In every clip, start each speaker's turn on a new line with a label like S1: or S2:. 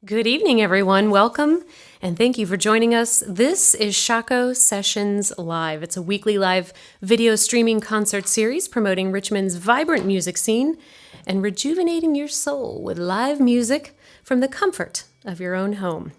S1: Good evening, everyone. Welcome, and thank you for joining us. This is Shockoe Sessions Live. It's a weekly live video streaming concert series promoting Richmond's vibrant music scene and rejuvenating your soul with live music from the comfort of your own home.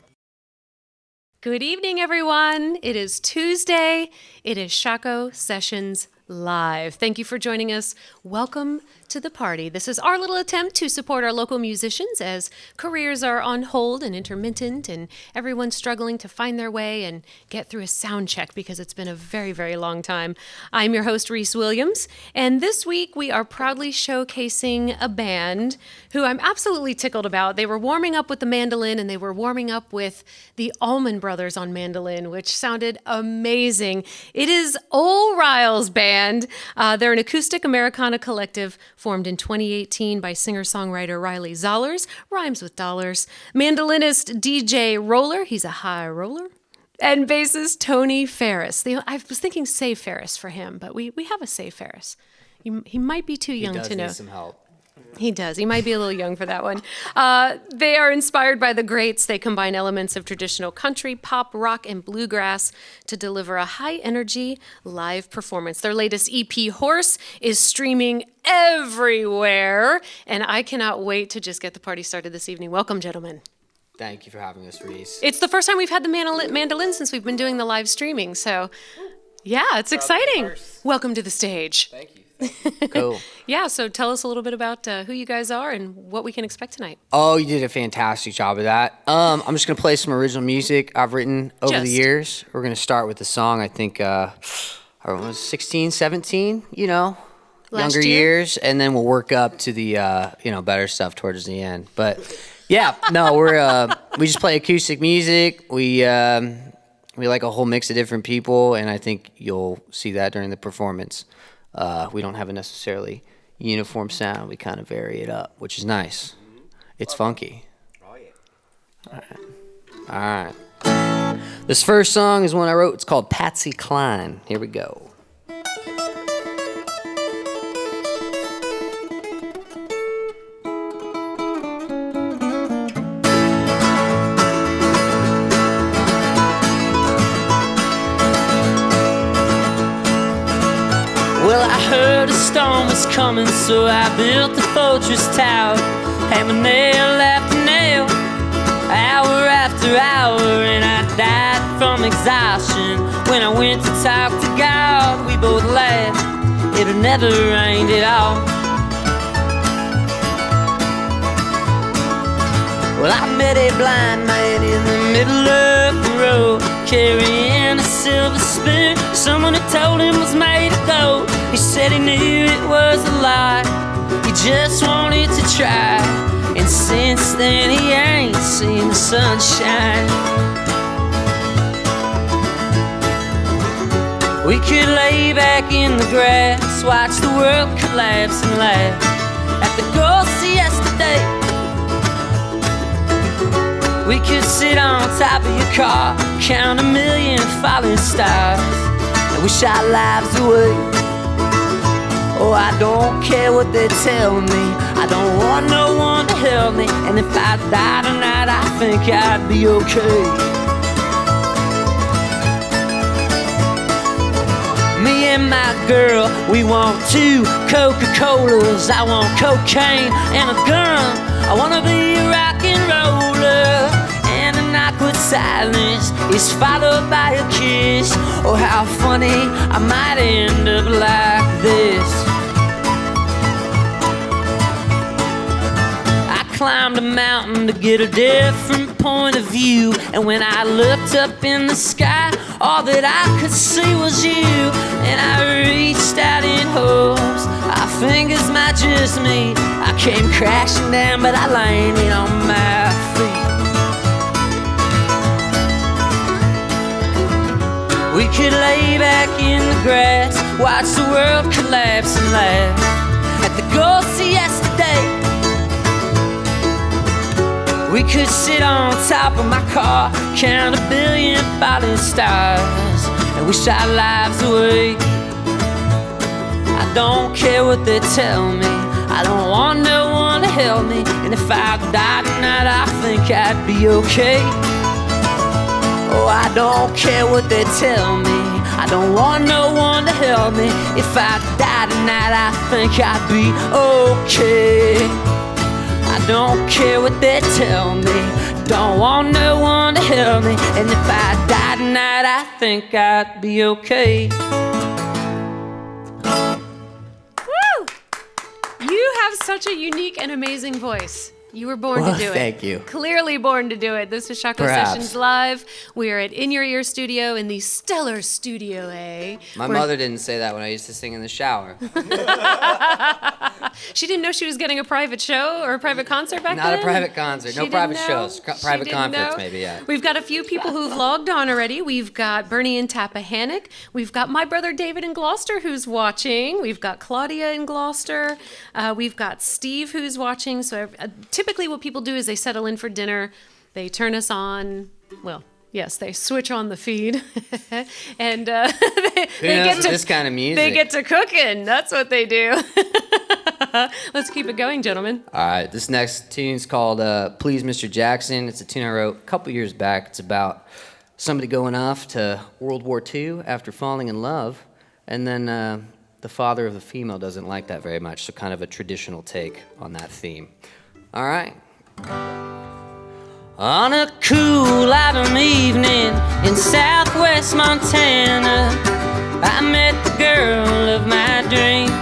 S1: Good evening, everyone. It is Tuesday. It is Shockoe Sessions Live. Thank you for joining us. Welcome to the party. This is our little attempt to support our local musicians as careers are on hold and intermittent and everyone's struggling to find their way and get through a sound check because it's been a very, very long time. I'm your host, Reese Williams, and this week we are proudly showcasing a band who I'm absolutely tickled about. They were warming up with the mandolin and they were warming up with the Allman Brothers on mandolin, which sounded amazing. It is Ol Riles Band. They're an acoustic Americana collective formed in 2018 by singer-songwriter Riley Zollers, rhymes with dollars, mandolinist DJ Roller, he's a high roller, and bassist Tony Ferris. I was thinking Save Ferris for him, but we have a Save Ferris. He might be too young to know.
S2: He does need some help.
S1: He does. He might be a little young for that one. They are inspired by the greats. They combine elements of traditional country, pop, rock, and bluegrass to deliver a high-energy live performance. Their latest EP, Horse, is streaming everywhere, and I cannot wait to just get the party started this evening. Welcome, gentlemen.
S2: Thank you for having us, Reese.
S1: It's the first time we've had the mandolin since we've been doing the live streaming, so yeah, it's exciting. Welcome to the stage.
S2: Thank you. Cool.
S1: Yeah, so tell us a little bit about who you guys are and what we can expect tonight.
S2: Oh, you did a fantastic job of that. I'm just going to play some original music I've written over the years. We're going to start with the song, I think, I was 16, 17, younger years, and then we'll work up to the, better stuff towards the end. But, yeah, no, we just play acoustic music. We like a whole mix of different people, and I think you'll see that during the performance. We don't have a necessarily uniform sound. We kind of vary it up, which is nice. It's funky. Oh, yeah. All right. This first song is one I wrote. It's called Patsy Cline. Here we go.
S3: Well, I heard a storm was coming, so I built the fortress tower, hammer nail after nail, hour after hour, and I died from exhaustion. When I went to talk to God, we both laughed. It had never rained at all. Well, I met a blind man in the middle of the road, carrying a silver spoon. Someone who told him was made of gold. He said he knew it was a lie. He just wanted to try. And since then he ain't seen the sunshine. We could lay back in the grass, watch the world collapse and laugh at the ghosts of yesterday. We could sit on top of your car, count 1,000,000 falling stars, and wish our lives away. Oh, I don't care what they tell me, I don't want no one to help me, and if I die tonight, I think I'd be okay. Me and my girl, we want 2 Coca-Colas. I want cocaine and a gun. I wanna be a rock and roller. And an awkward silence is followed by a kiss. Oh, how funny, I might end up like this. I climbed a mountain to get a different point of view, and when I looked up in the sky, all that I could see was you. And I reached out in hopes our fingers might just meet. I came crashing down, but I landed on my feet. We could lay back in the grass, watch the world collapse and laugh at the ghosts of yesterday. We could sit on top of my car, count 1,000,000,000 falling stars, and wish our lives away. I don't care what they tell me, I don't want no one to help me. And if I died tonight, I think I'd be okay. Oh, I don't care what they tell me. I don't want no one to help me. If I died tonight, I think I'd be okay. I don't care what they tell me. Don't want no one to help me. And if I died tonight, I think I'd be okay.
S1: Woo! You have such a unique and amazing voice. You were born to do it.
S2: Thank you.
S1: Clearly born to do it. This is Shockoe Sessions Live. We are at In Your Ear Studio in the stellar Studio A.
S2: My mother didn't say that when I used to sing in the shower.
S1: She didn't know she was getting a private show or a private concert back then?
S2: Not a private concert. No private shows. Private concerts, maybe, yeah.
S1: We've got a few people who've logged on already. We've got Bernie in Tappahannock. We've got my brother David in Gloucester who's watching. We've got Claudia in Gloucester. We've got Steve who's watching. So typically what people do is they settle in for dinner. They turn us on. Well, yes, they switch on the feed. And they get to
S2: this kind of music.
S1: They get to cooking. That's what they do. Let's keep it going, gentlemen.
S2: All right, this next tune's called Please Mr. Jackson. It's a tune I wrote a couple years back. It's about somebody going off to World War II after falling in love, and then the father of the female doesn't like that very much, so kind of a traditional take on that theme. All right.
S3: On a cool autumn evening in southwest Montana, I met the girl of my dreams.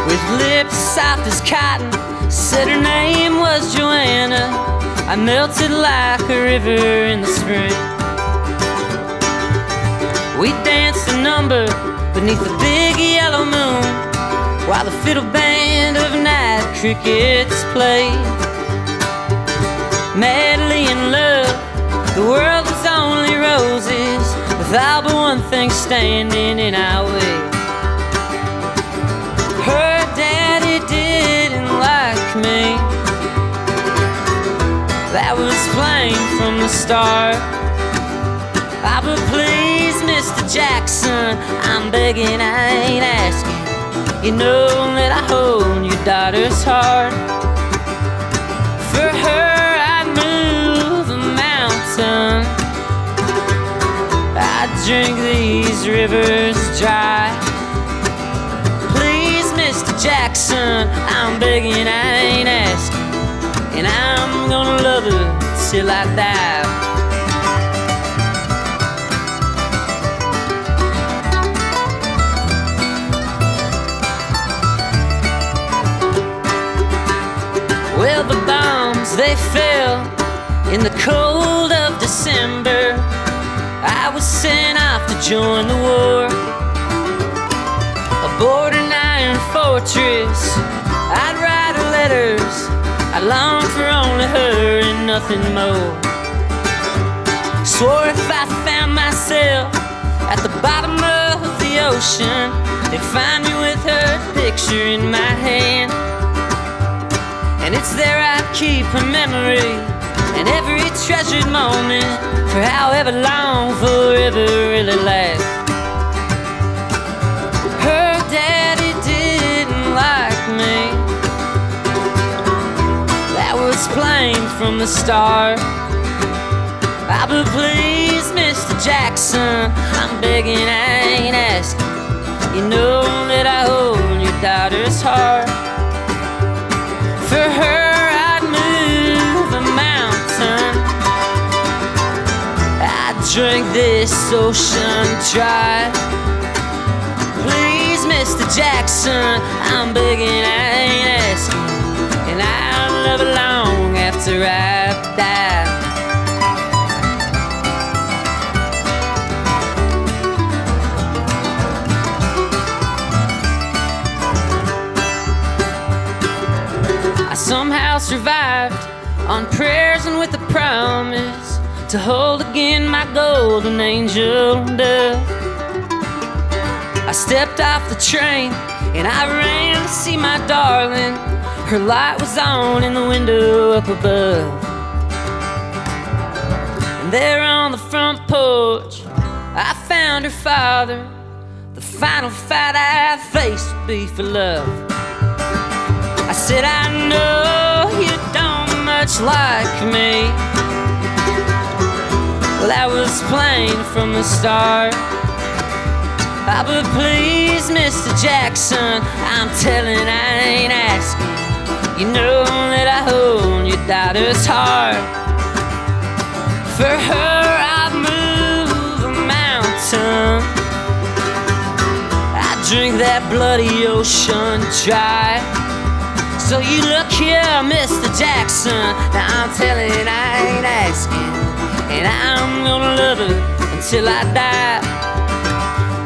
S3: With lips soft as cotton, said her name was Joanna. I melted like a river in the spring. We danced a number beneath the big yellow moon, while the fiddle band of night crickets played. Madly in love, the world was only roses, with all but one thing standing in our way. Her daddy didn't like me. That was plain from the start. Ah, but please, Mr. Jackson, I'm begging, I ain't asking. You know that I hold your daughter's heart. For her, I'd move a mountain. I'd drink these rivers dry. Mr. Jackson, I'm begging, I ain't asking. And I'm gonna love her till I die. Well, the bombs, they fell in the cold of December. I was sent off to join the war. Aboard an iron fortress, I'd write her letters. I longed for only her and nothing more. Swore if I found myself at the bottom of the ocean, they'd find me with her picture in my hand. And it's there I'd keep her memory and every treasured moment, for however long forever really lasts. Daddy didn't like me. That was plain from the start. Ah, but please, Mr. Jackson, I'm begging, I ain't asking. You know that I hold your daughter's heart. For her, I'd move a mountain. I'd drink this ocean dry. Mr. Jackson, I'm begging, I ain't asking. And I'll love her long after I die. I somehow survived on prayers and with a promise to hold again my golden angel dove. I stepped off the train and I ran to see my darling. Her light was on in the window up above. And there on the front porch I found her father. The final fight I faced would be for love. I said, I know you don't much like me. Well, that was plain from the start. Oh, but please, Mr. Jackson, I'm telling, I ain't asking. You know that I hold your daughter's heart. For her, I'd move a mountain. I'd drink that bloody ocean dry. So you look here, Mr. Jackson. Now I'm telling, I ain't asking. And I'm gonna love her until I die.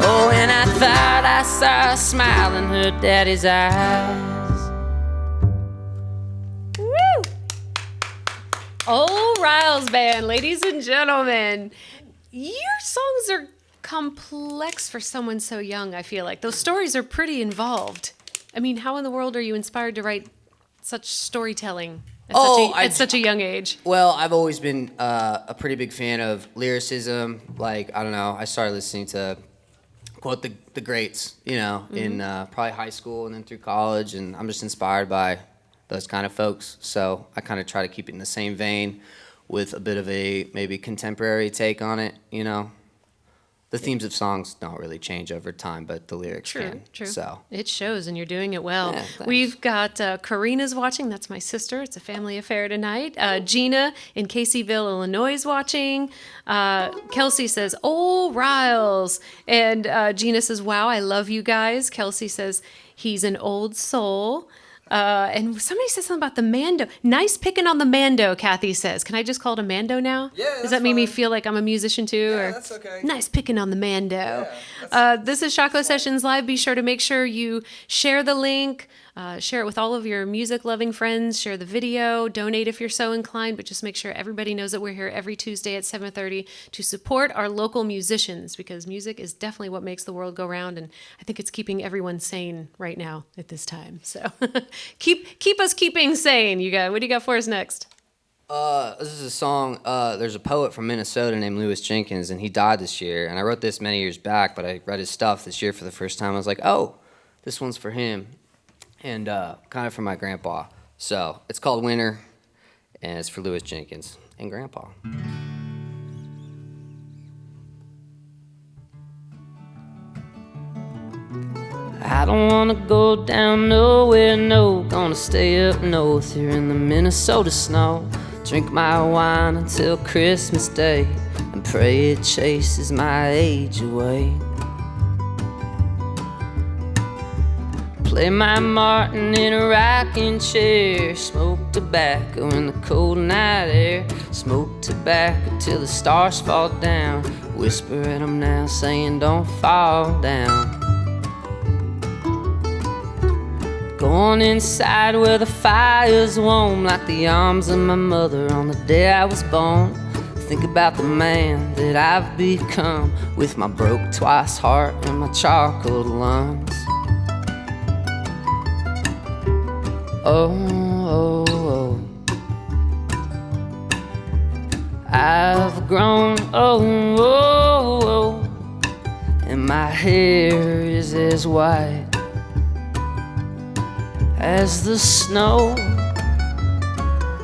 S3: Oh, and I thought I saw a smile in her daddy's eyes.
S1: Ol Riles Band, ladies and gentlemen. Your songs are complex for someone so young, I feel like. Those stories are pretty involved. I mean, how in the world are you inspired to write such storytelling at such a young age?
S2: Well, I've always been a pretty big fan of lyricism. Like, I don't know, I started listening to, quote, the greats, you know, in probably high school and then through college, and I'm just inspired by those kind of folks. So I kind of try to keep it in the same vein with a bit of a maybe contemporary take on it, you know. The themes of songs don't really change over time, but the lyrics can.
S1: True.
S2: So
S1: it shows, and you're doing it well.
S2: Yeah,
S1: We've got Karina's watching. That's my sister. It's a family affair tonight. Gina in Caseyville, Illinois is watching. Kelsey says, "Ol Riles." And Gina says, "Wow, I love you guys." Kelsey says, "He's an old soul." And somebody said something about the mando. Nice picking on the mando, Kathy says. Can I just call it a mando now?
S4: Yeah,
S1: Does that make me feel like I'm a musician too?
S4: Yeah,
S1: or
S4: that's okay.
S1: Nice picking on the mando. This is Shockoe Sessions Live. Be sure to make sure you share the link, share it with all of your music-loving friends, share the video, donate if you're so inclined, but just make sure everybody knows that we're here every Tuesday at 7:30 to support our local musicians, because music is definitely what makes the world go round, and I think it's keeping everyone sane right now at this time. So keep us keeping sane, you guys. What do you got for us next?
S2: this is a song. There's a poet from Minnesota named Lewis Jenkins, and he died this year. And I wrote this many years back, but I read his stuff this year for the first time. I was like, oh, this one's for him, and kind of for my grandpa. So it's called Winter, and it's for Lewis Jenkins and Grandpa.
S3: I don't wanna go down nowhere, no. Gonna stay up north here in the Minnesota snow. Drink my wine until Christmas Day and pray it chases my age away. Play my Martin in a rocking chair. Smoke tobacco in the cold night air. Smoke tobacco till the stars fall down. Whisper at 'em now saying don't fall down. Going inside where the fire's warm, like the arms of my mother on the day I was born. Think about the man that I've become, with my broke twice heart and my charcoal lungs. Oh, oh, oh, I've grown, oh, oh, oh, and my hair is as white as the snow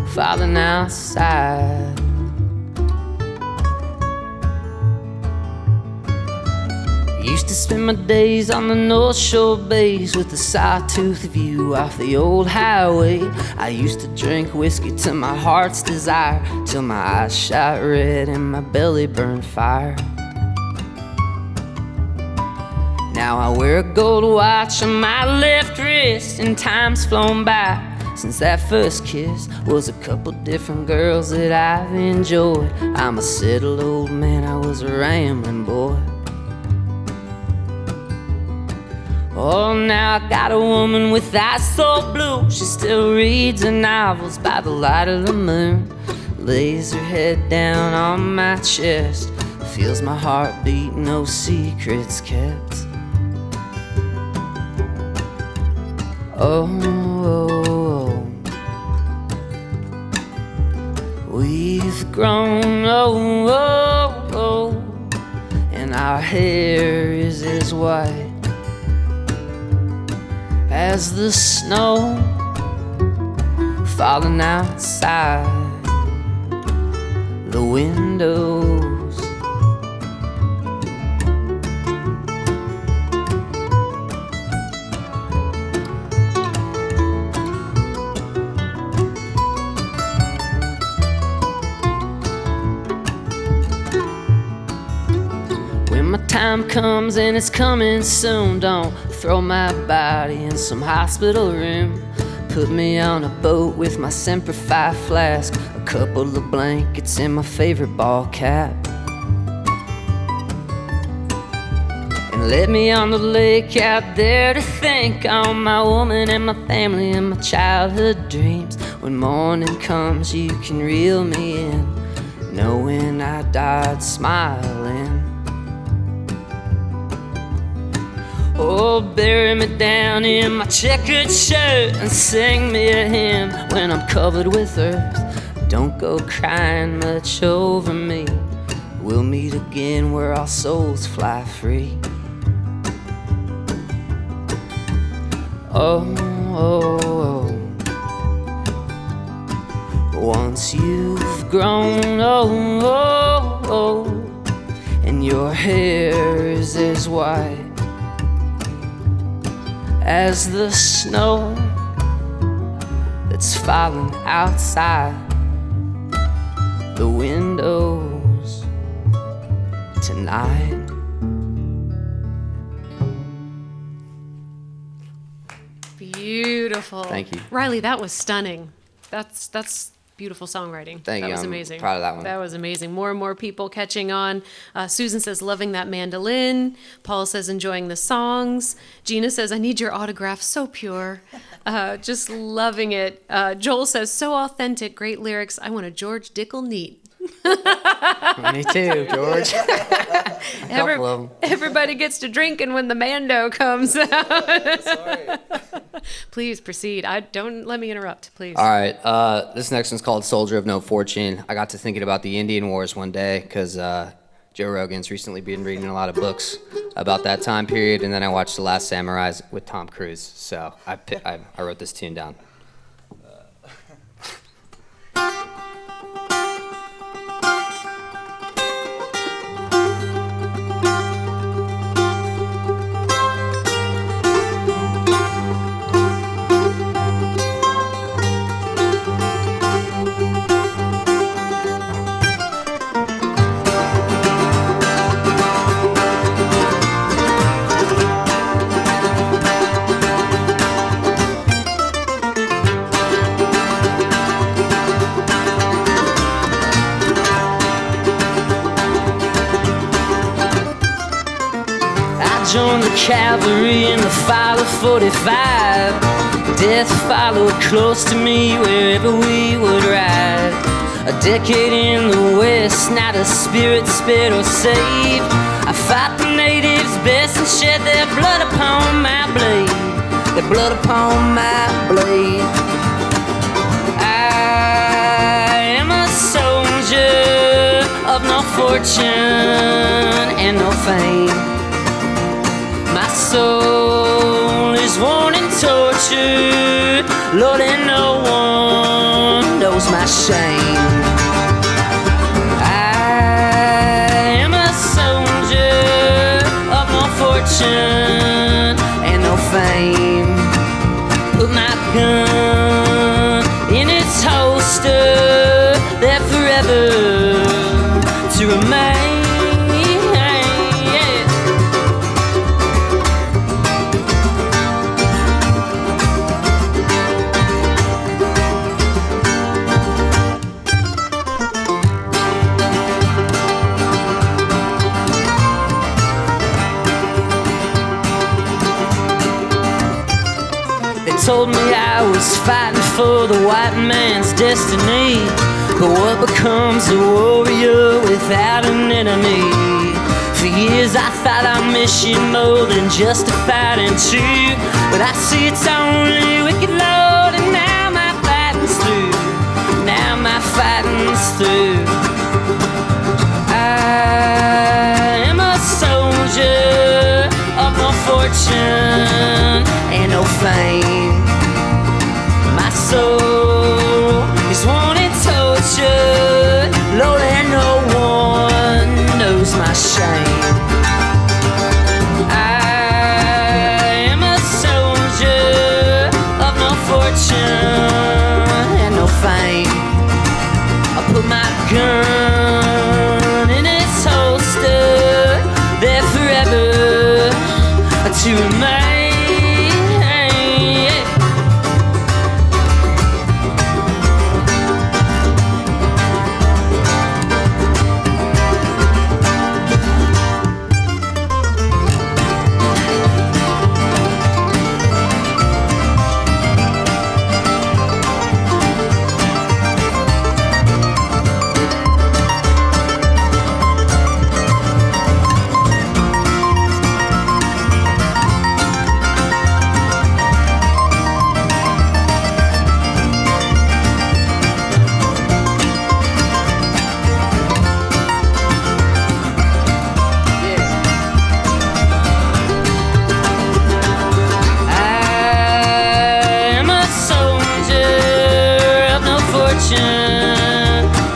S3: falling outside. Used to spend my days on the North Shore bays with the sawtooth view off the old highway. I used to drink whiskey to my heart's desire, till my eyes shot red and my belly burned fire. Now I wear a gold watch on my left wrist, and time's flown by since that first kiss. Was a couple different girls that I've enjoyed. I'm a settled old man, I was a rambling boy. Oh, now I got a woman with eyes so blue, she still reads her novels by the light of the moon. Lays her head down on my chest, feels my heart beat, no secrets kept. Oh, oh, oh, we've grown, oh, oh, oh, and our hair is as white as the snow falling outside the windows. When my time comes, and it's coming soon, don't throw my body in some hospital room. Put me on a boat with my Semper Fi flask, a couple of blankets and my favorite ball cap, and let me on the lake out there to think on my woman and my family and my childhood dreams. When morning comes, you can reel me in, knowing I died smiling. Oh, bury me down in my checkered shirt and sing me a hymn when I'm covered with earth. Don't go crying much over me. We'll meet again where our souls fly free. Oh, oh, oh. Once you've grown, oh, oh, oh, and your hair is as white as the snow that's falling outside the windows tonight.
S1: Beautiful.
S2: Thank you.
S1: Riley, that was stunning. That's beautiful songwriting.
S2: Thank you.
S1: That was
S2: I'm
S1: amazing.
S2: proud of that one.
S1: That was amazing. More and more people catching on. Susan says, loving that mandolin. Paul says, enjoying the songs. Gina says, I need your autograph, so pure. Just loving it. Joel says, so authentic, great lyrics. I want a George Dickel neat.
S2: Me too, George.
S1: Everybody gets to drinking when the mando comes out.
S2: Sorry.
S1: Please proceed. Don't let me interrupt, please.
S2: All right. This next one's called Soldier of No Fortune. I got to thinking about the Indian Wars one day because Joe Rogan's recently been reading a lot of books about that time period, and then I watched The Last Samurai with Tom Cruise. So I wrote this tune down.
S3: Joined the cavalry in the file of 45. Death followed close to me wherever we would ride. A decade in the west, not a spirit spared or saved. I fought the natives best and shed their blood upon my blade. Their blood upon my blade. I am a soldier of no fortune and no fame. My soul is worn and tortured, Lord, and no one knows my shame. I am a soldier of no fortune and no fame. Put my gun in its holster, there forever to remain. Told me I was fighting for the white man's destiny, but what becomes a warrior without an enemy? For years I thought our mission more than just a fighting too, but I see it's only wicked, Lord, and now my fighting's through. Now my fighting's through. I am a soldier of no fortune and no fame. My soul remain.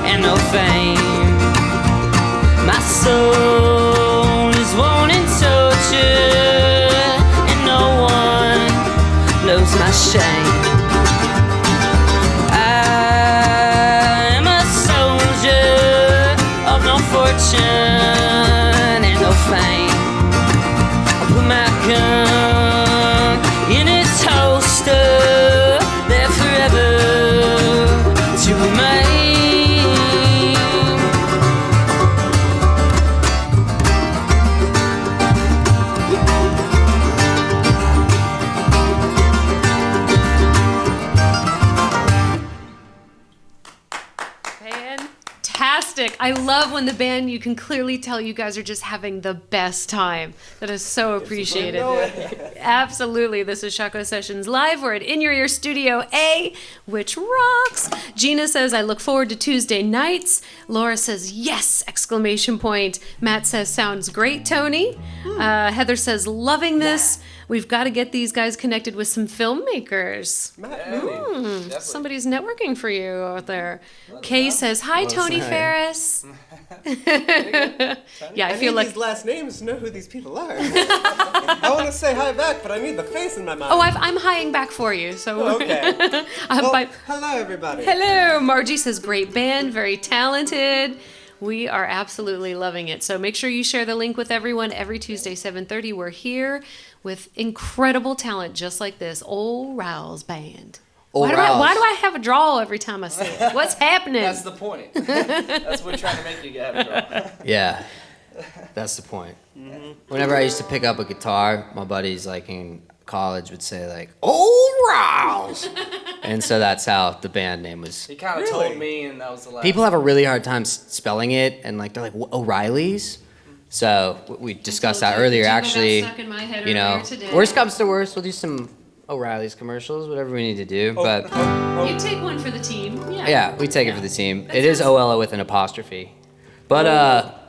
S3: And no fame. My soul is wanting torture, and no one knows my shame. I am a soldier of no fortune and no fame. I put my gun in its holster, there forever to remain.
S1: Fantastic. I love when the band, you can clearly tell you guys are just having the best time. That is so appreciated. Absolutely. This is Shockoe Sessions Live. We're at In Your Ear Studio A, which rocks. Gina says, I look forward to Tuesday nights. Laura says, yes! Exclamation point. Matt says, sounds great, Tony. Heather says, loving this. We've got to get these guys connected with some filmmakers. Somebody's networking for you out there. Kay says, hi, Tony Ferris. Yeah, I feel like
S4: these last names to know who these people are. I want to say hi back, but I need the face in my mind.
S1: Oh, I'm highing back for you. So
S4: okay. Well, hello, everybody.
S1: Hello. Margie says, great band, very talented. We are absolutely loving it. So make sure you share the link with everyone. Every Tuesday, 7:30, we're here with incredible talent just like this. Ol Riles Band. Why do I have a drawl every time I say it? What's happening?
S5: That's the point. That's what we're trying to make you have a drawl.
S2: Yeah, that's the point. Whenever I used to pick up a guitar, my buddies like in college would say like, Ol Riles. And so that's how the band name was.
S5: He kind of told me, and that was the last.
S2: People have a really hard time spelling it, and like they're like O'Reilly's. So we discussed that earlier. Actually, you know, worst comes to worst, we'll do some O'Reilly's commercials, whatever we need to do. But
S1: you take one for the team.
S2: Yeah, we take it for the team. It is OLO with an apostrophe. But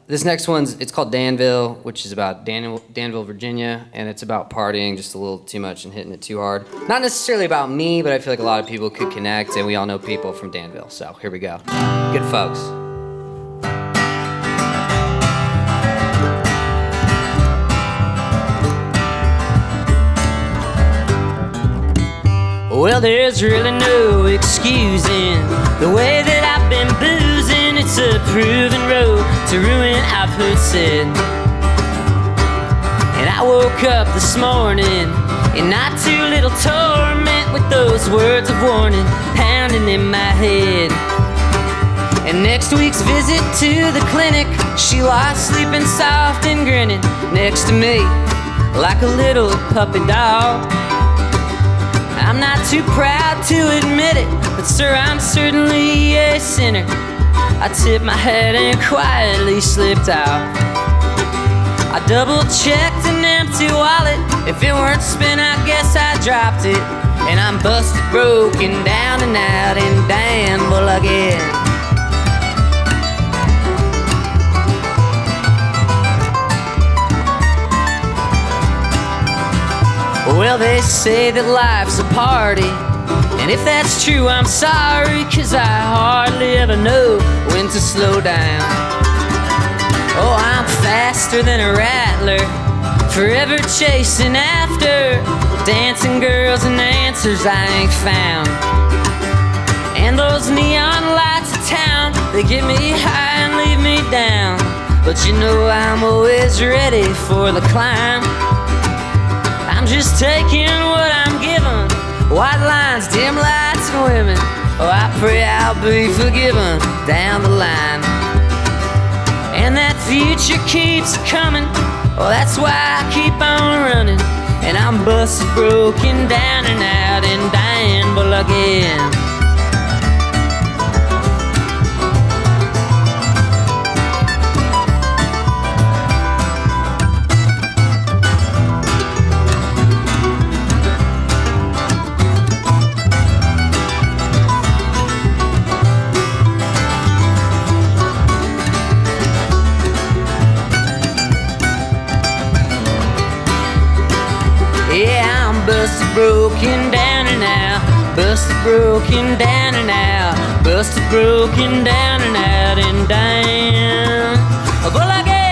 S2: this next one's, it's called Danville, which is about Danville, Virginia, and it's about partying just a little too much and hitting it too hard. Not necessarily about me, but I feel like a lot of people could connect, and we all know people from Danville. So here we go. Good folks.
S3: Well, there's really no excusing the way that I've been boozing. It's a proven road to ruin, I've heard said. And I woke up this morning in not too little torment with those words of warning pounding in my head. And next week's visit to the clinic, she lies sleeping soft and grinning next to me like a little puppy dog. I'm not too proud to admit it, but sir, I'm certainly a sinner. I tipped my head and quietly slipped out. I double-checked an empty wallet. If it weren't spent, I guess I dropped it. And I'm busted, broken down and out in Danville again. Well, they say that life's a party, and if that's true, I'm sorry, 'cause I hardly ever know when to slow down. Oh, I'm faster than a rattler, forever chasing after dancing girls and answers I ain't found. And those neon lights of town, they get me high and leave me down. But you know I'm always ready for the climb. just taking what I'm given. White lines, dim lights, and women. Oh, I pray I'll be forgiven down the line. And that future keeps coming. Oh, that's why I keep on running. And I'm busted, broken down and out in Danville again. Yeah, I'm busted, broken down and out. Busted, broken down and out. Busted, broken down and out and down. Well, again.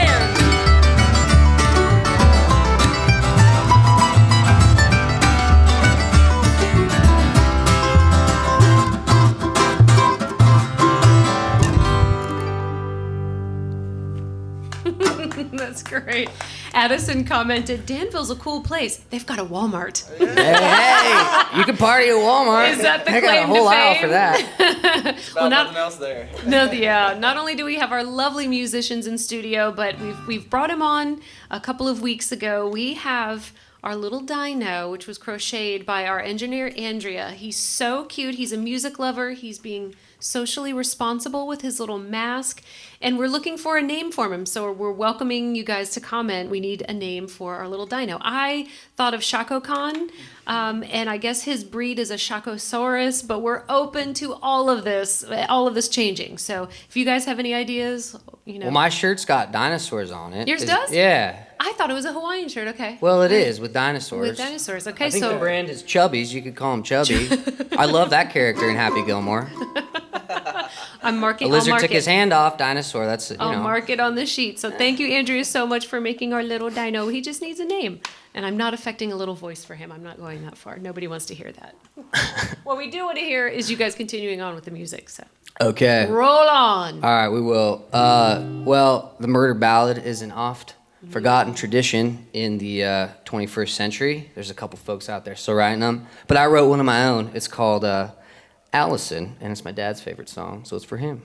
S1: That's great. Addison commented, Danville's a cool place. They've got a Walmart.
S2: Hey, you can party at Walmart.
S1: Is that the
S2: I
S1: claim
S2: got a whole
S1: to
S2: aisle
S1: fame?
S2: for that.
S1: Well,
S5: Nothing else there.
S1: No, yeah. Not only do we have our lovely musicians in studio, but we've brought him on a couple of weeks ago. We have our little dino, which was crocheted by our engineer Andrea. He's so cute. He's a music lover. He's being socially responsible with his little mask, and we're looking for a name for him. So we're welcoming you guys to comment. We need a name for our little dino. I thought of Shockoe, and I guess his breed is a Shockosaurus, but we're open to all of this changing. So if you guys have any ideas, you know.
S2: Well, my shirt's got dinosaurs on it.
S1: Yours does?
S2: Yeah.
S1: I thought it was a Hawaiian shirt. Okay.
S2: Well, it is with dinosaurs.
S1: With dinosaurs. Okay,
S2: I think
S1: so
S2: the brand is Chubbies. You could call him Chubby. I love that character in Happy Gilmore.
S1: I'm marking.
S2: A lizard
S1: I'll mark
S2: took his
S1: it.
S2: hand off. Dinosaur. That's
S1: I'll mark it on the sheet. So thank you, Andrea, so much for making our little dino. He just needs a name. And I'm not affecting a little voice for him. I'm not going that far. Nobody wants to hear that. What we do want to hear is you guys continuing on with the music. So
S2: Okay.
S1: roll on.
S2: All right, we will. Well, the murder ballad is an oft forgotten tradition in the 21st century. There's a couple folks out there still writing them, but I wrote one of my own. It's called Allison, and it's my dad's favorite song, so it's for him.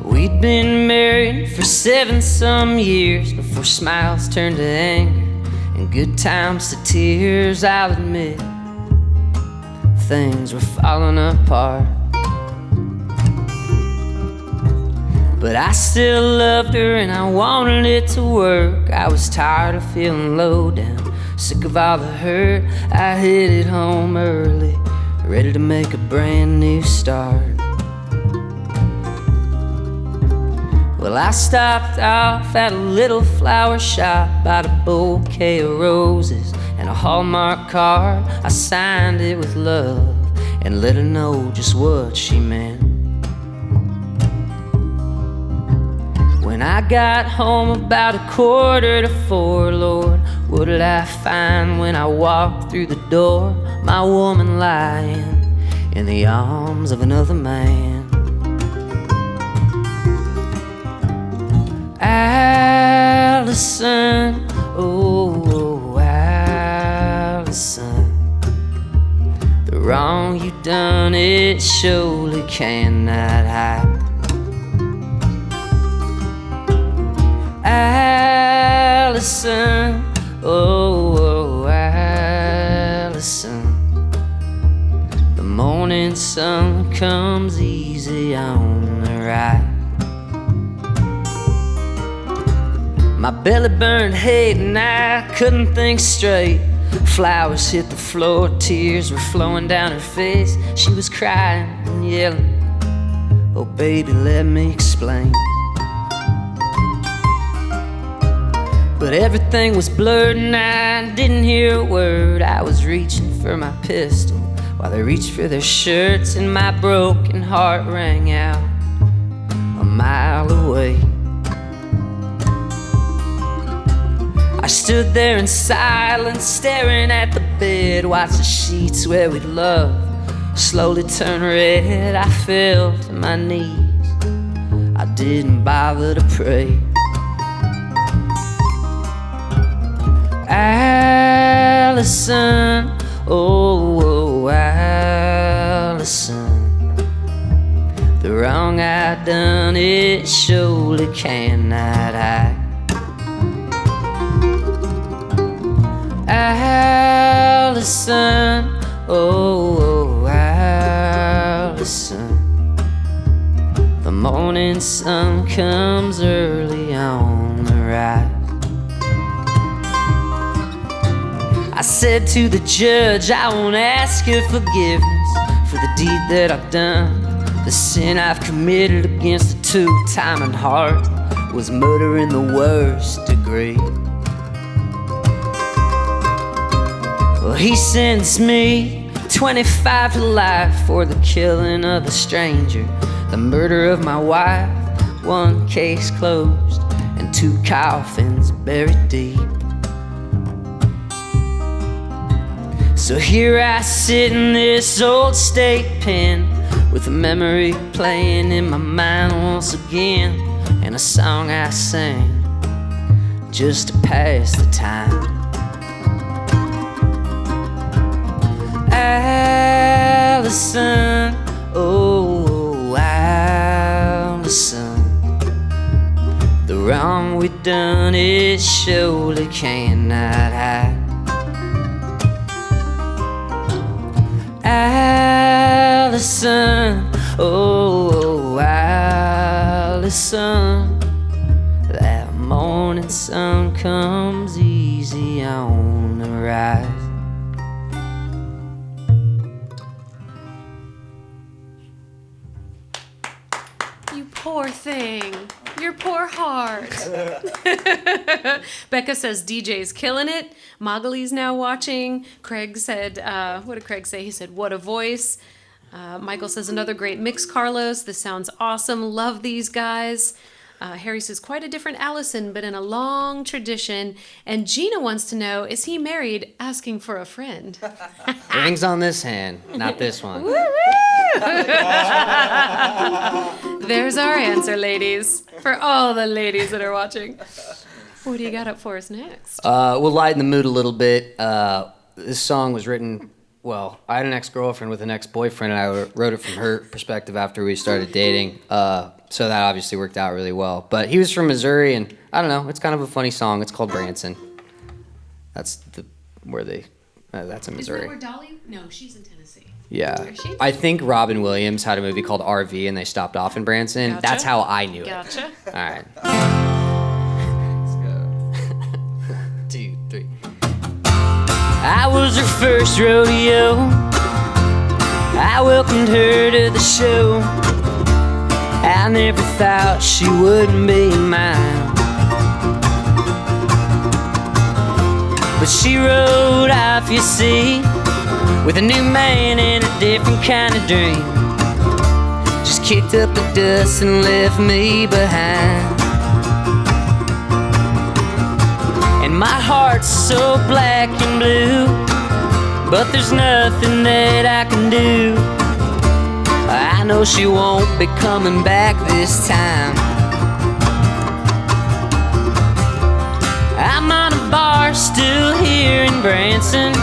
S3: We'd been married for 7 some years before smiles turned to anger and good times to tears. I'll admit things were falling apart, but I still loved her and I wanted it to work. I was tired of feeling low down, sick of all the hurt. I headed home early, ready to make a brand new start. Well, I stopped off at a little flower shop, bought a bouquet of roses and a Hallmark card. I signed it with love and let her know just what she meant. When I got home about 3:45, Lord, what did I find when I walked through the door? My woman lying in the arms of another man. Allison, oh, Allison, the wrong you done, it surely cannot hide. Allison, oh, Allison, the morning sun comes easy on the right. My belly burned hate and I couldn't think straight. Flowers hit the floor, tears were flowing down her face. She was crying and yelling, oh baby, let me explain. But everything was blurred and I didn't hear a word. I was reaching for my pistol while they reached for their shirts, and my broken heart rang out a mile away. I stood there in silence, staring at the bed, watched the sheets where we'd loved slowly turned red. I fell to my knees, I didn't bother to pray. Allison, oh, Allison, the wrong I done, it surely cannot hide. Allison, oh, Allison, the morning sun comes early on the rise. I said to the judge, I won't ask your forgiveness for the deed that I've done. The sin I've committed against a two-timing heart was murder in the worst degree. Well, he sentenced me 25 to life for the killing of a stranger, the murder of my wife, one case closed and two coffins buried deep. So here I sit in this old state pen with a memory playing in my mind once again, and a song I sang just to pass the time. Allison, oh, Allison, the wrong we done, it surely cannot hide. Allison, oh, Allison, that morning sun comes easy on the rise.
S1: You poor thing. Your poor heart. Becca says DJ's killing it. Magali's now watching. Craig said, what did Craig say? He said, what a voice. Michael says, another great mix, Carlos. This sounds awesome. Love these guys. Harry says, quite a different Allison, but in a long tradition. And Gina wants to know, is he married, asking for a friend?
S2: Rings on this hand, not this one.
S1: There's our answer, ladies, for all the ladies that are watching. What do you got up for us next?
S2: We'll lighten the mood a little bit. This song was written, well, I had an ex-girlfriend with an ex-boyfriend, and I wrote it from her perspective after we started dating. So that obviously worked out really well. But he was from Missouri, and I don't know, it's kind of a funny song. It's called Branson. That's that's in Missouri.
S1: Is that where Dolly? No, she's in Tennessee.
S2: Yeah.
S1: Where is she?
S2: I think Robin Williams had a movie called RV, and they stopped off in Branson.
S1: Gotcha.
S2: That's how I knew
S1: Gotcha.
S2: it. All right. Let's go. 2, 3.
S3: I was her first rodeo. I welcomed her to the show. I never thought she wouldn't be mine, but she rode off, you see, with a new man and a different kind of dream. Just kicked up the dust and left me behind. And my heart's so black and blue, but there's nothing that I can do. I know she won't be coming back this time. I'm on a bar stool here in Branson,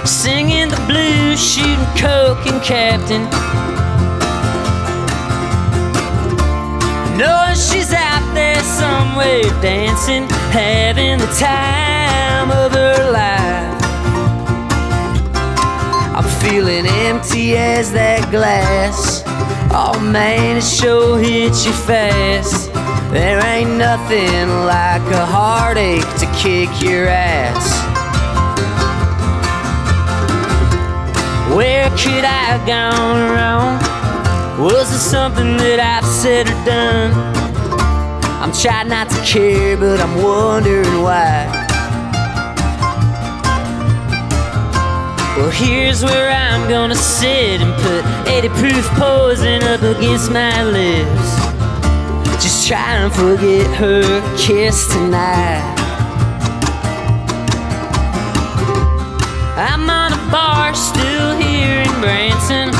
S3: singing the blues, shooting coke and Captain, knowing she's out there somewhere dancing, having the time of her life. I'm feeling empty as that glass. Oh man, it sure hits you fast. There ain't nothing like a heartache to kick your ass. Where could I have gone wrong? Was it something that I've said or done? I'm trying not to care, but I'm wondering why. Well, here's where I'm gonna sit and put 80 proof poison up against my lips. Just try and forget her kiss tonight. I'm on a bar still here in Branson,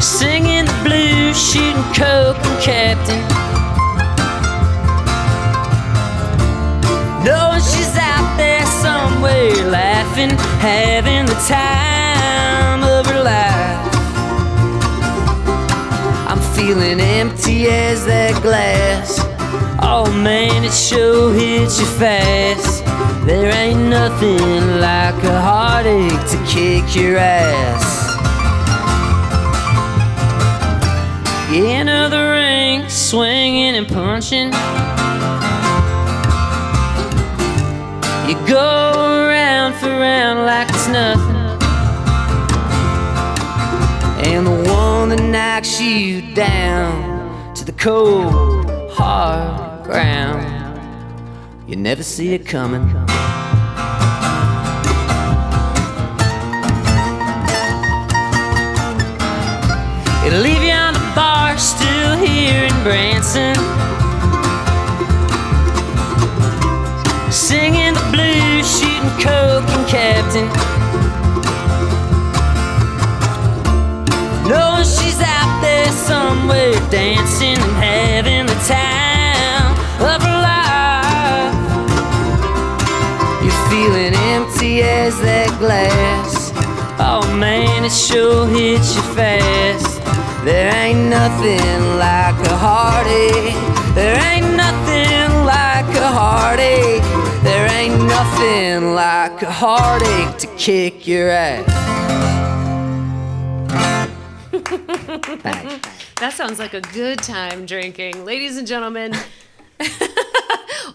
S3: singing the blues, shooting coke and captain, knowing she's out there somewhere laughing, having the time of her life. I'm feeling empty as that glass. Oh man, it sure hits you fast. There ain't nothing like a heartache to kick your ass. You enter the ring, swinging and punching. You go round for round like it's nothing, and the one that knocks you down to the cold, hard ground, you never see it coming. It'll leave you on the bar still here in Branson, singing the blues, shooting coke and captain, knowing she's out there somewhere dancing and having the time of her life. You're feeling empty as that glass. Oh man, it sure hits you fast. There ain't nothing like a heartache. There ain't nothing like a heartache. There ain't nothing like a heartache to kick your ass.
S1: That sounds like a good time drinking. Ladies and gentlemen,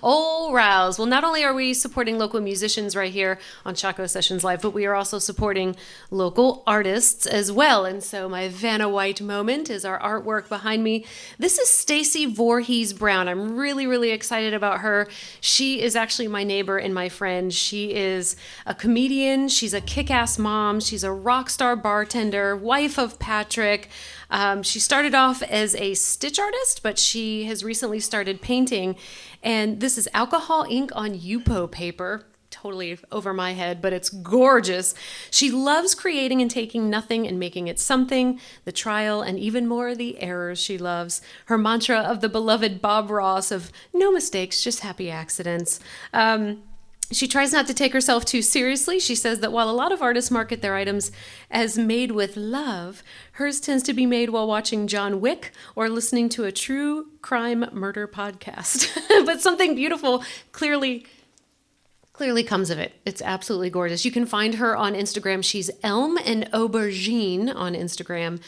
S1: Ol Riles. Well, not only are we supporting local musicians right here on Shockoe Sessions Live, but we are also supporting local artists as well. And so my Vanna White moment is our artwork behind me. This is Stacy Voorhees Brown. I'm really, really excited about her. She is actually my neighbor and my friend. She is a comedian. She's a kick-ass mom. She's a rock star bartender, wife of Patrick. She started off as a stitch artist, but she has recently started painting. And this is alcohol ink on Yupo paper. Totally over my head, but it's gorgeous. She loves creating and taking nothing and making it something, the trial and even more the errors she loves. Her mantra of the beloved Bob Ross of no mistakes, just happy accidents. She tries not to take herself too seriously. She says that while a lot of artists market their items as made with love, hers tends to be made while watching John Wick or listening to a true crime murder podcast. But something beautiful clearly comes of it. It's absolutely gorgeous. You can find her on Instagram. She's Elm and Aubergine on Instagram.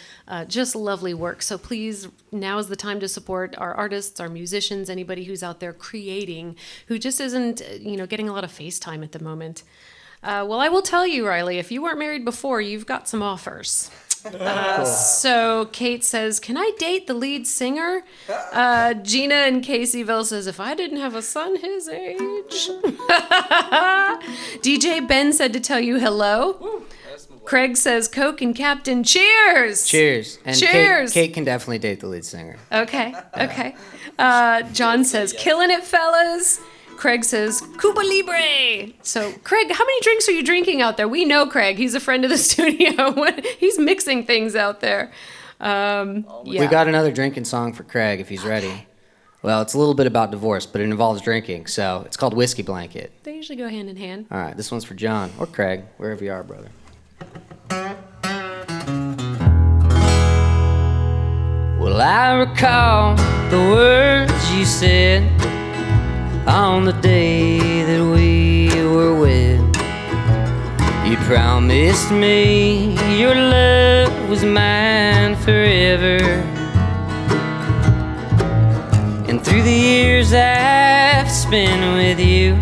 S1: Just lovely work. So please, now is the time to support our artists, our musicians, anybody who's out there creating, who just isn't, getting a lot of FaceTime at the moment. Well, I will tell you, Riley, if you weren't married before, you've got some offers. So Kate says, can I date the lead singer? Gina in Caseyville says, if I didn't have a son his age. DJ Ben said to tell you hello. Craig says, Coke and Captain, cheers!
S2: Cheers. And
S1: cheers!
S2: Kate can definitely date the lead singer.
S1: Okay. John says, killing it, fellas. Craig says, Cuba Libre. So, Craig, how many drinks are you drinking out there? We know Craig. He's a friend of the studio. He's mixing things out there. Yeah.
S2: We got another drinking song for Craig if he's ready. Well, it's a little bit about divorce, but it involves drinking, so it's called Whiskey Blanket.
S1: They usually go hand in hand.
S2: All right, this one's for John, or Craig, wherever you are, brother.
S3: Well, I recall the words you said on the day that we were wed. You promised me your love was mine forever. And through the years I've spent with you,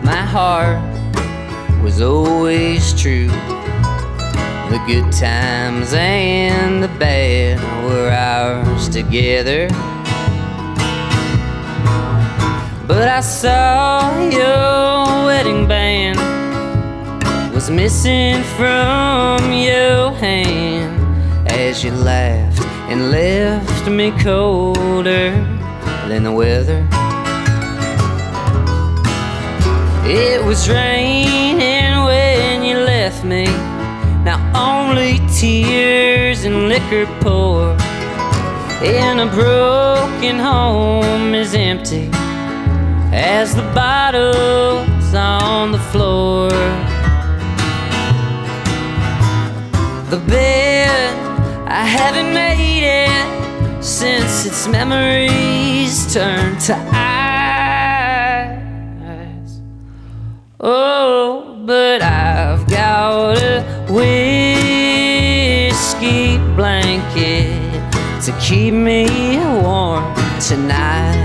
S3: my heart was always true. The good times and the bad were ours together. But I saw your wedding band was missing from your hand as you laughed and left me colder than the weather. It was raining when you left me. Now only tears and liquor pour. And a broken home is empty as the bottles on the floor. The bed, I haven't made it since its memories turned to ice. Oh, but I've got a whiskey blanket to keep me warm tonight.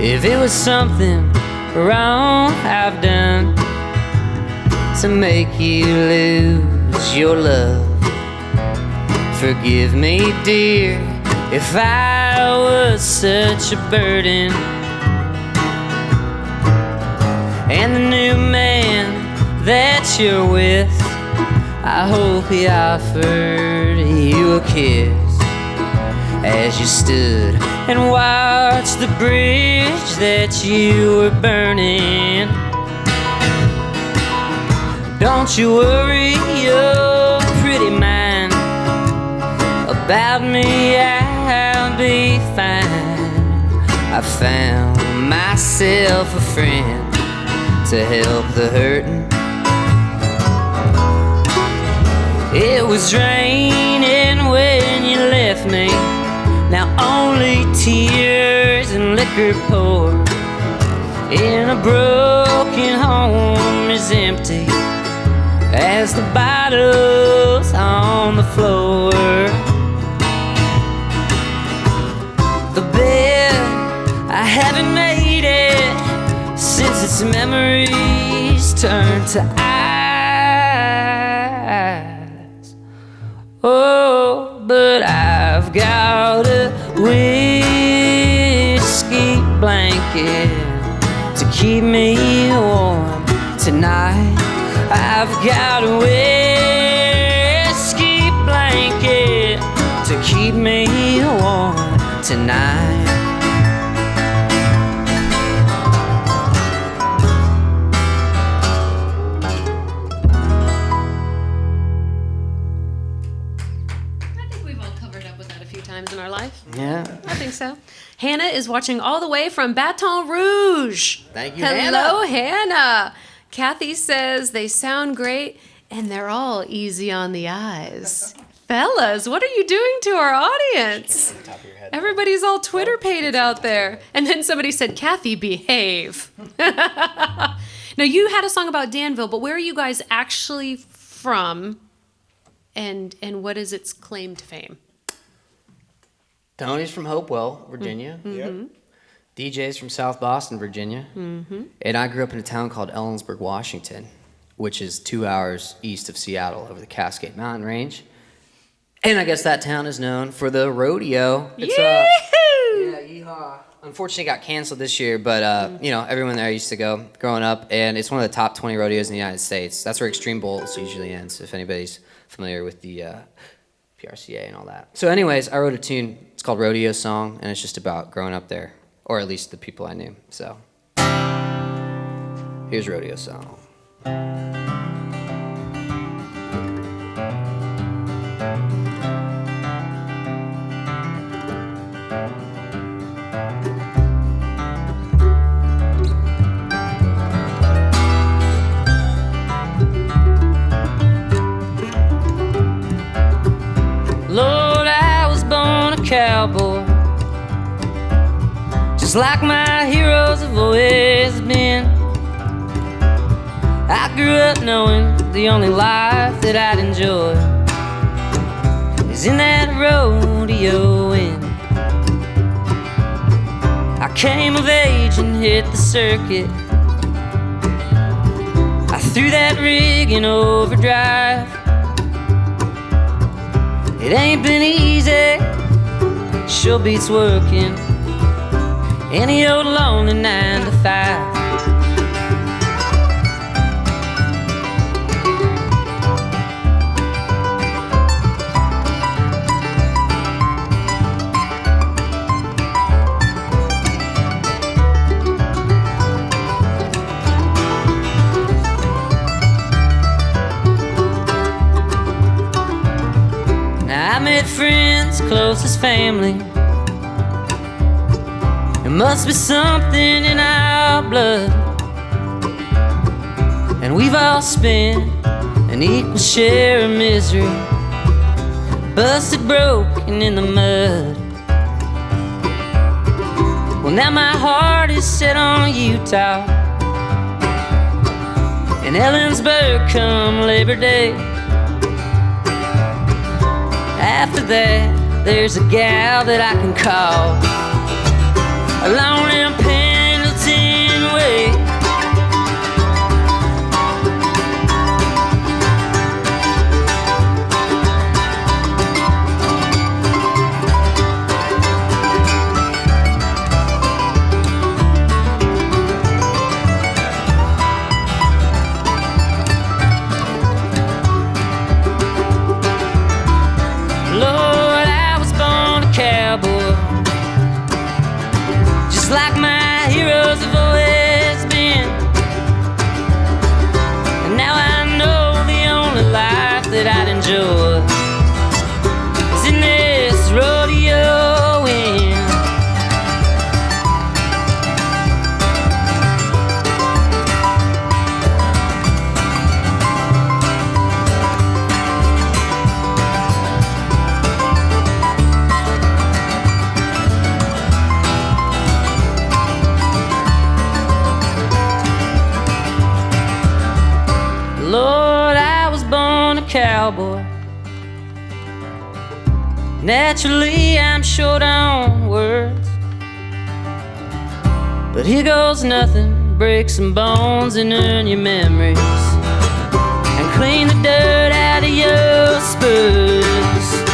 S3: If it was something wrong I've done to make you lose your love, forgive me, dear, if I was such a burden. And the new man that you're with, I hope he offered you a kiss as you stood and watched the bridge that you were burning. Don't you worry your pretty mind about me, I'll be fine. I found myself a friend to help the hurting. It was raining when you left me. Now only tears and liquor pour. And a broken home is empty as the bottles on the floor. The bed, I haven't made it since its memories turned to ice. Oh, but I've got a whiskey blanket to keep me warm tonight. I've got a whiskey blanket to keep me warm tonight.
S1: In our life?
S2: Yeah.
S1: I think so. Hannah is watching all the way from Baton Rouge.
S2: Thank you,
S1: Hello, Hannah. Kathy says they sound great and they're all easy on the eyes. Fellas, what are you doing to our audience? Everybody's all Twitter pated out there. And then somebody said, Kathy, behave. Now, you had a song about Danville, but where are you guys actually from? And what is its claim to fame?
S2: Tony's from Hopewell, Virginia.
S4: Yep.
S2: DJ's from South Boston, Virginia. And I grew up in a town called Ellensburg, Washington, which is 2 hours east of Seattle over the Cascade Mountain Range. And I guess that town is known for the rodeo. It's, yeah, yeehaw. Unfortunately, it got canceled this year, but you know, everyone there used to go growing up, and it's one of the top 20 rodeos in the United States. That's where Extreme Bowls usually ends, if anybody's familiar with the PRCA and all that. So anyways, I wrote a tune. It's called Rodeo Song, and it's just about growing up there, or at least the people I knew. So here's Rodeo Song.
S3: Lord, I was born a cowboy, just like my heroes have always been. I grew up knowing the only life that I'd enjoy is in that rodeo inn. I came of age and hit the circuit. I threw that rig in overdrive. It ain't been easy, sure beats working any old lonely 9 to 5. met friends, closest family. There must be something in our blood, and we've all spent an equal share of misery, busted, broken in the mud. Well, now my heart is set on Utah and Ellensburg come Labor Day. After that, there's a gal that I can call along in Pendleton Way. Like my heroes have always been, and now I know the only life that I'd enjoy is in this rodeo inn. Lord, I was born a cowboy. Naturally, I'm short on words, but here goes nothing. Break some bones and earn your memories, and clean the dirt out of your spurs.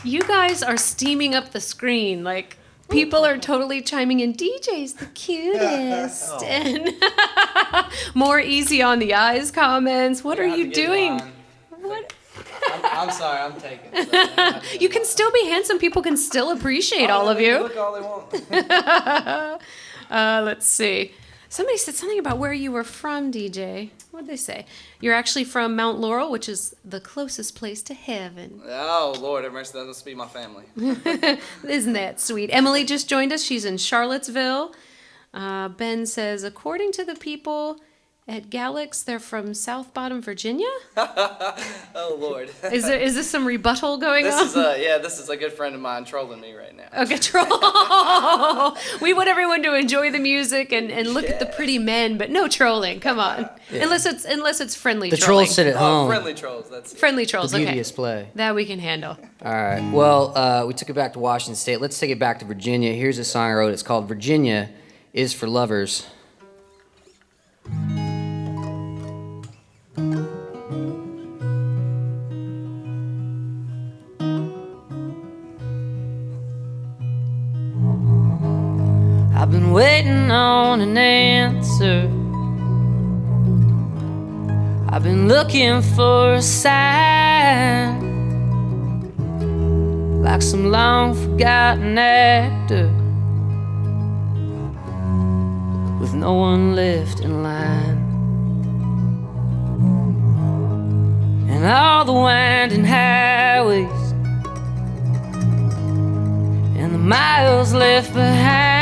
S1: You guys are steaming up the screen. Like, people are totally chiming in. DJ's the cutest. And more easy on the eyes comments. What are you doing? What?
S5: I'm sorry, I'm taking it.
S1: You can still be handsome. People can still appreciate all of you.
S5: Look all they want.
S1: Let's see. Somebody said something about where you were from, DJ. What'd they say? You're actually from Mount Laurel, which is the closest place to heaven.
S5: Oh, Lord, have mercy, that must be my family.
S1: Isn't that sweet? Emily just joined us. She's in Charlottesville. Ben says, according to the people at Galax, they're from South Bottom, Virginia?
S5: Oh, Lord.
S1: Is this some rebuttal going on?
S5: This is a good friend of mine trolling me right now.
S1: Okay, troll. We want everyone to enjoy the music and look at the pretty men, but no trolling. Come on, yeah. Unless it's friendly.
S2: The
S1: trolling.
S2: trolls sit at home.
S5: Friendly trolls. That's it.
S1: Friendly trolls.
S2: The
S1: Okay,
S2: beauteous play.
S1: that we can handle.
S2: All right. Well, we took it back to Washington State. Let's take it back to Virginia. Here's a song I wrote. It's called "Virginia is for Lovers."
S3: I've been waiting on an answer. I've been looking for a sign, like some long forgotten actor with no one left in line. And all the winding highways and the miles left behind,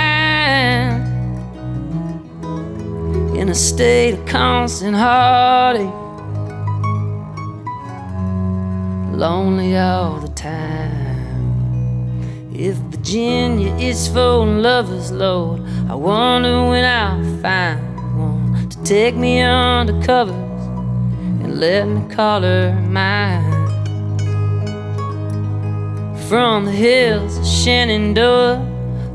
S3: in a state of constant heartache, lonely all the time. If Virginia is for lovers, Lord, I wonder when I'll find one to take me under covers and let me call her mine. From the hills of Shenandoah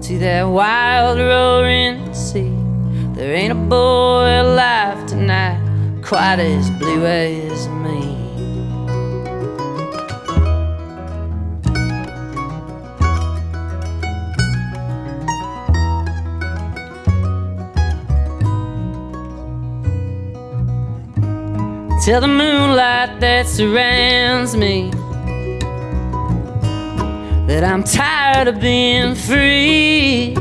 S3: to that wild roaring sea, there ain't a boy alive tonight quite as blue as me. Tell the moonlight that surrounds me that I'm tired of being free.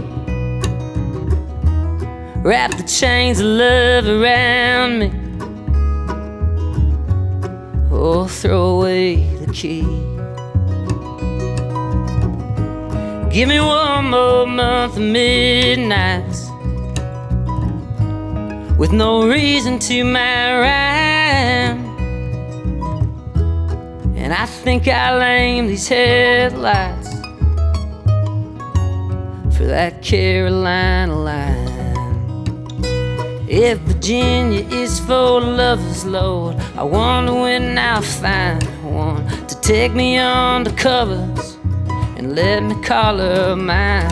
S3: Wrap the chains of love around me, or throw away the key. Give me one more month of midnights with no reason to my rhyme, and I think I'll aim these headlights for that Carolina line. If Virginia is for lovers, Lord, I wonder when I'll find one to take me under covers and let me call her mine.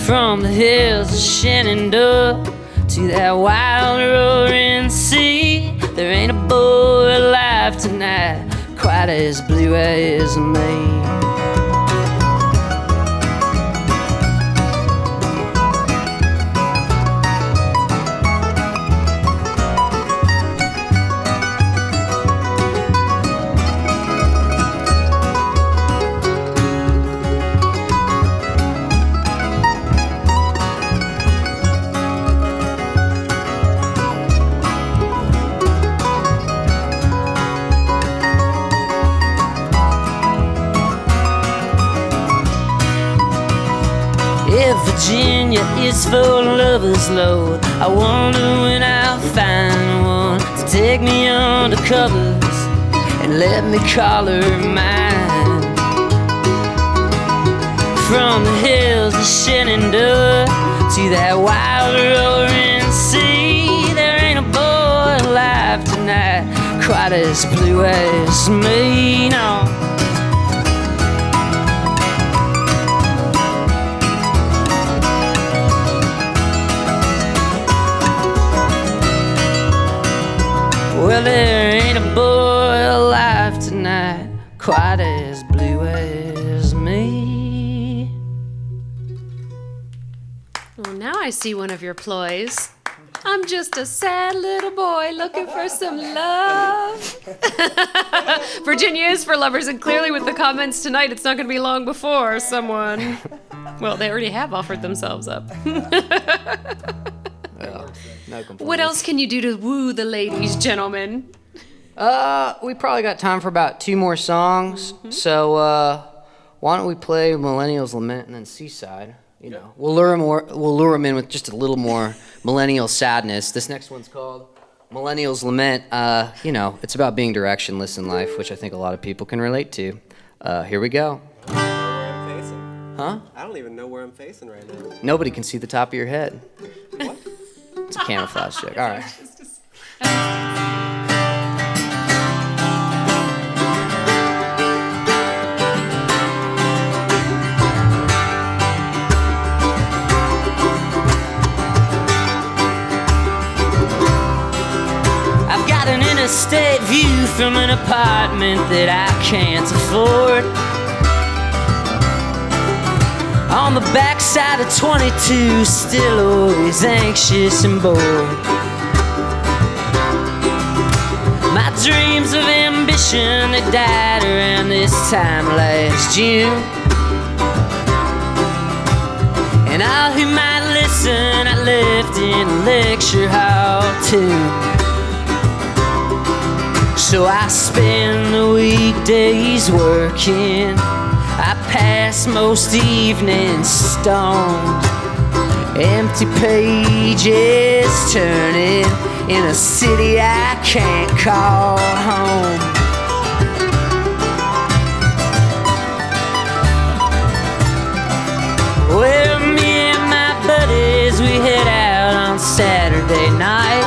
S3: From the hills of Shenandoah to that wild roaring sea, there ain't a boy alive tonight quite as blue as me. Virginia is for lovers, Lord, I wonder when I'll find one to take me under covers and let me call her mine. From the hills of Shenandoah to that wild roaring sea, there ain't a boy alive tonight quite as blue as me, no. Well, there ain't a boy alive tonight quite as blue as me.
S1: Well, now I see one of your ploys. I'm just a sad little boy looking for some love. Virginia is for lovers, and clearly with the comments tonight, it's not going to be long before someone... Well, they already have offered themselves up.
S2: No complaints.
S1: What else can you do to woo the ladies, gentlemen?
S2: We probably got time for about 2 more songs. Mm-hmm. So why don't we play Millennial's Lament and then Seaside? You know, we'll lure them in with just a little more millennial sadness. This next one's called Millennial's Lament. You know, it's about being directionless in life, which I think a lot of people can relate to. Here we go.
S4: I don't know where I'm facing.
S2: Huh?
S4: I don't even know where I'm facing right now.
S2: Nobody can see the top of your head.
S4: What?
S2: It's a camouflage joke. All right.
S3: I've got an interstate view from an apartment that I can't afford. On the backside of 22, still always anxious and bored. My dreams of ambition, they died around this time last June. And all who might listen, I left in a lecture hall too. So I spend the weekdays working, I pass most evenings stoned, empty pages turning in a city I can't call home. Well, me and my buddies, we head out on Saturday night,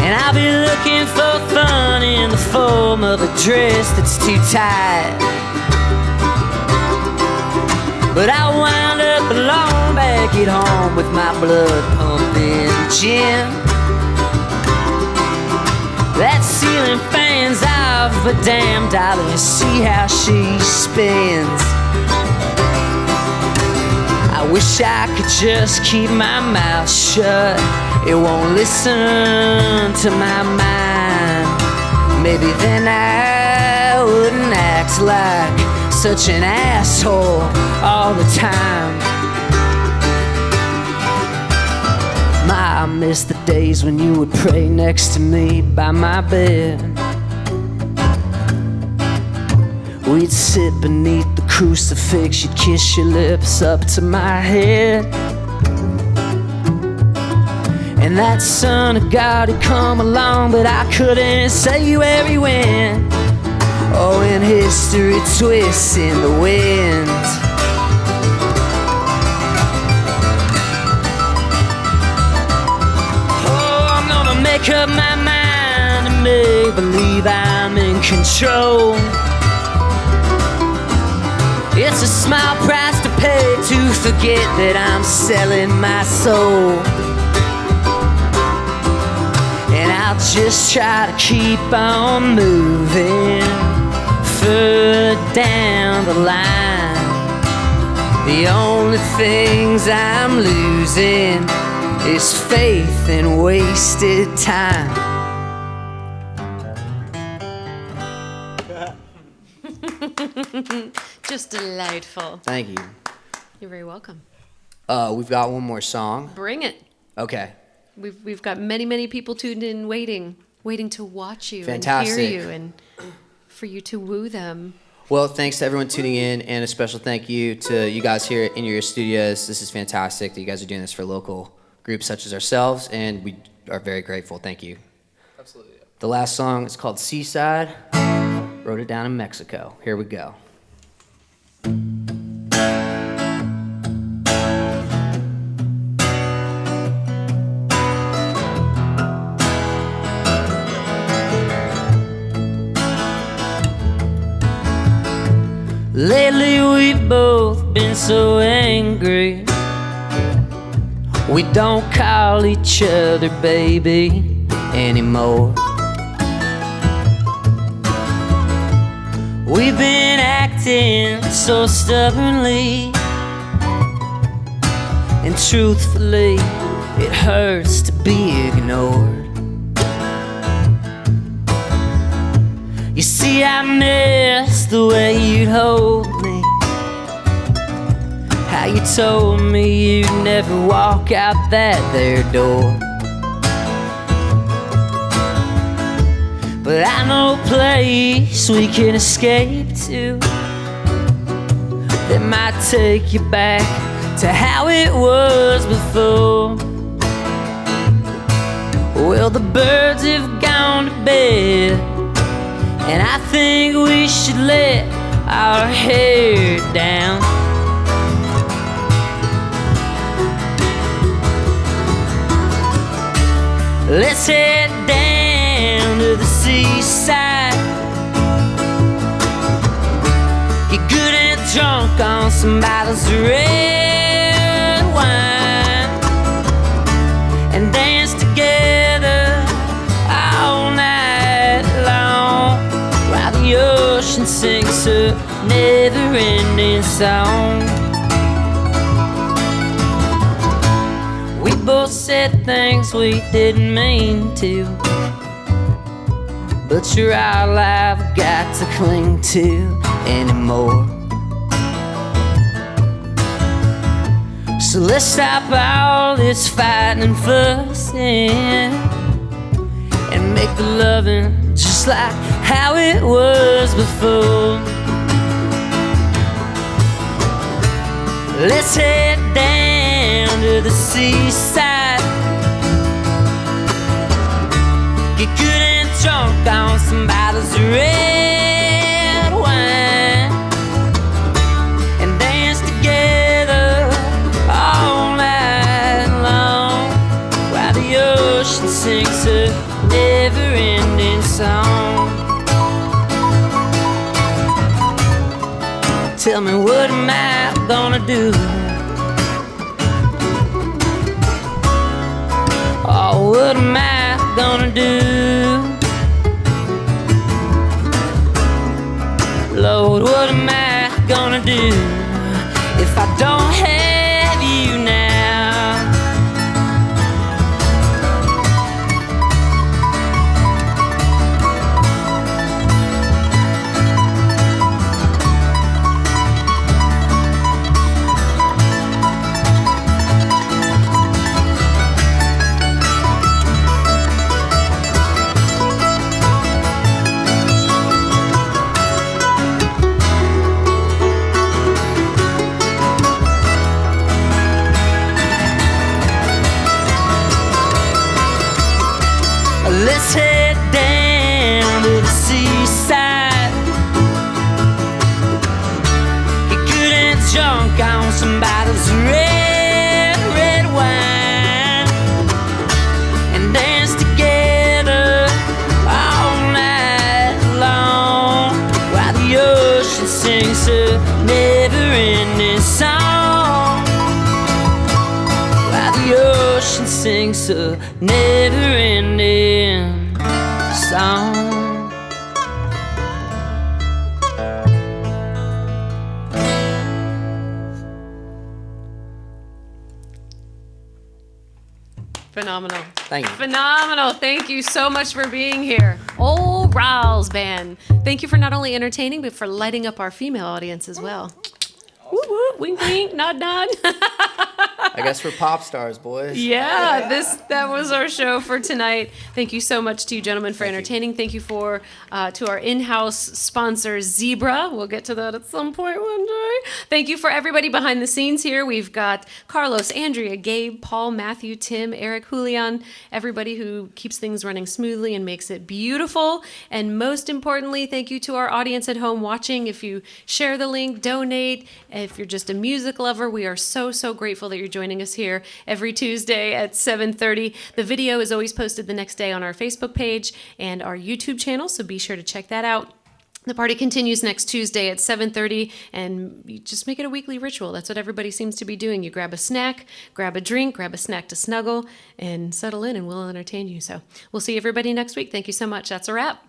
S3: and I'll be looking for fun in the form of a dress that's too tight. But I wind up alone back at home with my blood pumping gin. That ceiling fan's off, but damn, darling, see how she spins. I wish I could just keep my mouth shut. It won't listen to my mind. Maybe then I wouldn't act like such an asshole all the time. I miss the days when you would pray next to me by my bed. We'd sit beneath the crucifix, you'd kiss your lips up to my head. And that son of God had come along, but I couldn't say where he went. Oh, and history twists in the wind. Make up my mind and make believe I'm in control. It's a small price to pay to forget that I'm selling my soul. And I'll just try to keep on moving further down the line. The only things I'm losing is faith and wasted time.
S1: Just delightful.
S2: Thank you.
S1: You're very welcome.
S2: We've got one more song.
S1: Bring it.
S2: Okay.
S1: We've got many people tuned in, waiting to watch you
S2: Fantastic.
S1: and hear you, and for you to woo them.
S2: Well, thanks to everyone tuning in, and a special thank you to you guys here in your studios. This is fantastic that you guys are doing this for local groups such as ourselves, and we are very grateful. Thank you.
S5: Absolutely. Yeah.
S2: The last song is called Seaside. Wrote it down in Mexico. Here we go.
S3: Lately we've both been so angry. We don't call each other baby anymore. We've been acting so stubbornly, and truthfully, it hurts to be ignored. You see, I miss the way you'd hold me, how you told me you'd never walk out that there door. But I know a place we can escape to that might take you back to how it was before. Well, the birds have gone to bed, and I think we should let our hair down. Let's head down to the seaside, get good and drunk on some bottles of red wine, and dance together all night long while the ocean sings a never-ending song. We both said things we didn't mean to, but you're all I've got to cling to anymore. So let's stop all this fighting and fussing and make the loving just like how it was before. Let's head down to the seaside, get good and drunk on some bottles of red wine, and dance together all night long while the ocean sings a never-ending song. Tell me, what am I gonna do? Oh, what am I gonna do? Lord, what am I gonna do if I don't have sings a never-ending song.
S1: Phenomenal.
S2: Thank you.
S1: Phenomenal. Thank you so much for being here. Ol Riles Band. Thank you for not only entertaining, but for lighting up our female audience as well. Woo woo, wink wink, nod nod.
S2: I guess we're pop stars, boys.
S1: Yeah, that was our show for tonight. Thank you so much to you gentlemen for entertaining. Thank you for to our in-house sponsor, Zebra. We'll get to that at some point one day. Thank you for everybody behind the scenes here. We've got Carlos, Andrea, Gabe, Paul, Matthew, Tim, Eric, Julian, everybody who keeps things running smoothly and makes it beautiful. And most importantly, thank you to our audience at home watching. If you share the link, donate. If you're just a music lover, we are so, so grateful that you're joining us here every Tuesday at 7:30. The video is always posted the next day on our Facebook page and our YouTube channel, so be sure to check that out. The party continues next Tuesday at 7:30, and you just make it a weekly ritual. That's what everybody seems to be doing. You grab a snack, grab a drink, grab a snack to snuggle, and settle in, and we'll entertain you. So we'll see everybody next week. Thank you so much. That's a wrap.